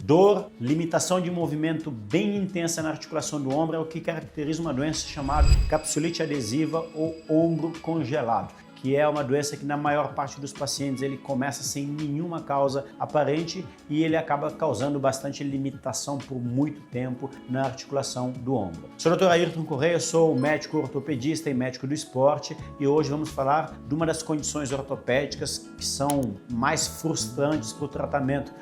Dor, limitação de movimento bem intensa na articulação do ombro é o que caracteriza uma doença chamada capsulite adesiva ou ombro congelado, que é uma doença que na maior parte dos pacientes ele começa sem nenhuma causa aparente e ele acaba causando bastante limitação por muito tempo na articulação do ombro. Sou o Dr. Ayrton Correia, sou médico ortopedista e médico do esporte e hoje vamos falar de uma das condições ortopédicas que são mais frustrantes para o tratamento,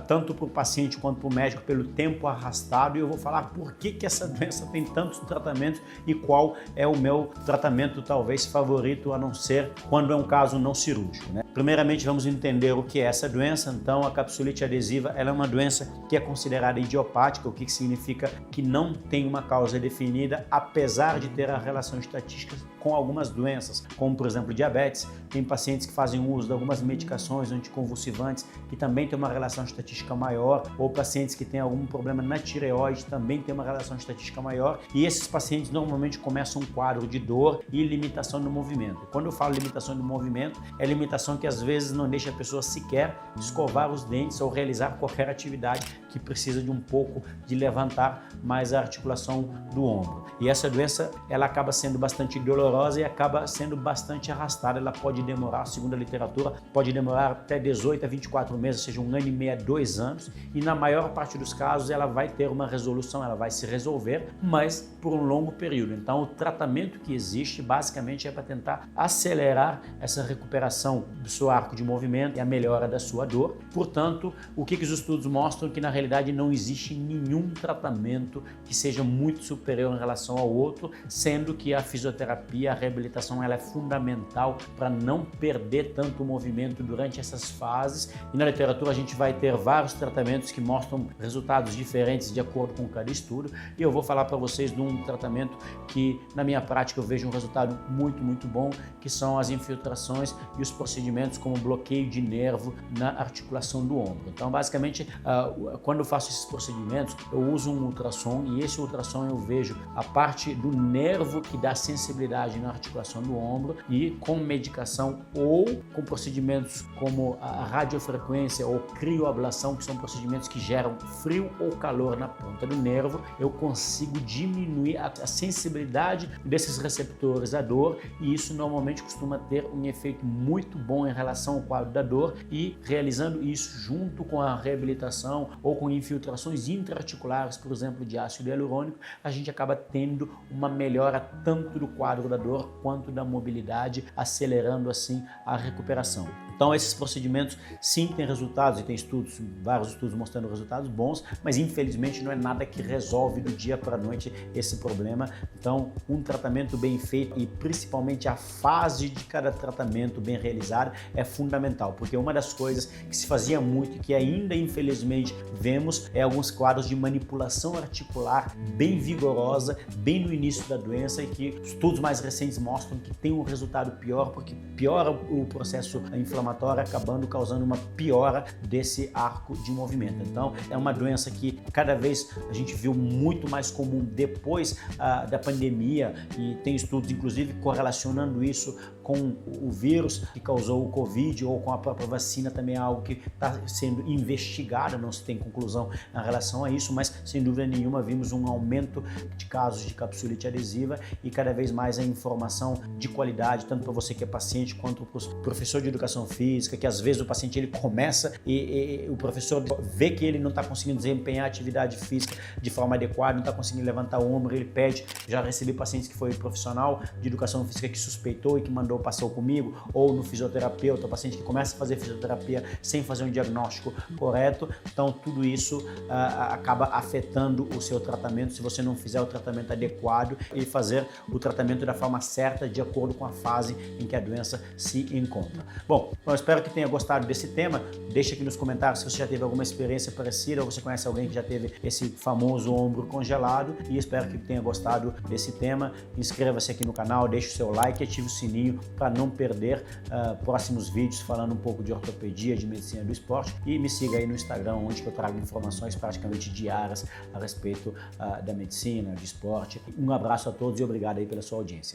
tanto para o paciente quanto para o médico, pelo tempo arrastado, e eu vou falar por que essa doença tem tantos tratamentos e qual é o meu tratamento talvez favorito, a não ser quando é um caso não cirúrgico, né? Primeiramente, vamos entender o que é essa doença. Então, a capsulite adesiva ela é uma doença que é considerada idiopática, o que significa que não tem uma causa definida, apesar de ter a relação estatística com algumas doenças, como, por exemplo, diabetes. Tem pacientes que fazem uso de algumas medicações anticonvulsivantes que também tem uma relação estatística maior, ou pacientes que têm algum problema na tireoide também tem uma relação estatística maior, e esses pacientes normalmente começam um quadro de dor e limitação no movimento. Quando eu falo limitação do movimento, é limitação que às vezes não deixa a pessoa sequer escovar os dentes ou realizar qualquer atividade que precisa de um pouco de levantar mais a articulação do ombro. E essa doença, ela acaba sendo bastante dolorosa e acaba sendo bastante arrastada. Ela pode demorar, segundo a literatura, pode demorar até 18 a 24 meses, ou seja, 1 ano e meio a 2 anos, e na maior parte dos casos ela vai ter uma resolução, ela vai se resolver, mas por um longo período. Então, o tratamento que existe basicamente é para tentar acelerar essa recuperação do seu arco de movimento e a melhora da sua dor. Portanto, o que os estudos mostram? Que na realidade não existe nenhum tratamento que seja muito superior em relação ao outro, sendo que a fisioterapia, a reabilitação, ela é fundamental para não perder tanto o movimento durante essas fases. E na literatura a gente vai ter vários tratamentos que mostram resultados diferentes de acordo com cada estudo, e eu vou falar para vocês de um tratamento que na minha prática eu vejo um resultado muito bom, que são as infiltrações e os procedimentos como bloqueio de nervo na articulação do ombro. Então, basicamente, quando eu faço esses procedimentos, eu uso um ultrassom, e esse ultrassom eu vejo a parte do nervo que dá sensibilidade na articulação do ombro, e com medicação ou com procedimentos como a radiofrequência ou crioablação, que são procedimentos que geram frio ou calor na ponta do nervo, eu consigo diminuir a sensibilidade desses receptores à dor, e isso normalmente costuma ter um efeito muito bom em relação ao quadro da dor. E realizando isso junto com a reabilitação ou com infiltrações intraarticulares, por exemplo, de ácido hialurônico, a gente acaba tendo uma melhora tanto do quadro da dor quanto da mobilidade, acelerando assim a recuperação. Então, esses procedimentos sim têm resultados, e tem estudos, vários estudos mostrando resultados bons, mas infelizmente não é nada que resolve do dia para a noite esse problema. Então, um tratamento bem feito e principalmente a fase de cada tratamento bem realizado é fundamental, porque uma das coisas que se fazia muito e que ainda infelizmente vemos é alguns quadros de manipulação articular bem vigorosa, bem no início da doença, e que estudos mais recentes mostram que tem um resultado pior, porque piora o processo inflamatório, acabando causando uma piora desse arco de movimento. Então, é uma doença que cada vez a gente viu muito mais comum depois da pandemia, e tem estudos inclusive correlacionando isso com o vírus que causou o Covid, ou com a própria vacina. Também é algo que está sendo investigado, não se tem conclusão em relação a isso, mas sem dúvida nenhuma vimos um aumento de casos de capsulite adesiva, e cada vez mais a informação de qualidade, tanto para você que é paciente quanto para o professor de educação física, que às vezes o paciente ele começa e o professor vê que ele não está conseguindo desempenhar a atividade física de forma adequada, não está conseguindo levantar o ombro, ele pede. Já recebi pacientes que foi profissional de educação física que suspeitou e que passou comigo, ou no fisioterapeuta, o paciente que começa a fazer fisioterapia sem fazer um diagnóstico correto. Então, tudo isso acaba afetando o seu tratamento se você não fizer o tratamento adequado e fazer o tratamento da forma certa, de acordo com a fase em que a doença se encontra. Bom, eu espero que tenha gostado desse tema. Deixa aqui nos comentários se você já teve alguma experiência parecida, ou você conhece alguém que já teve esse famoso ombro congelado, e espero que tenha gostado desse tema. Inscreva-se aqui no canal, deixe o seu like e ative o sininho para não perder próximos vídeos falando um pouco de ortopedia, de medicina do esporte, e me siga aí no Instagram, onde eu trago informações praticamente diárias a respeito da medicina, de esporte. Um abraço a todos e obrigado aí pela sua audiência.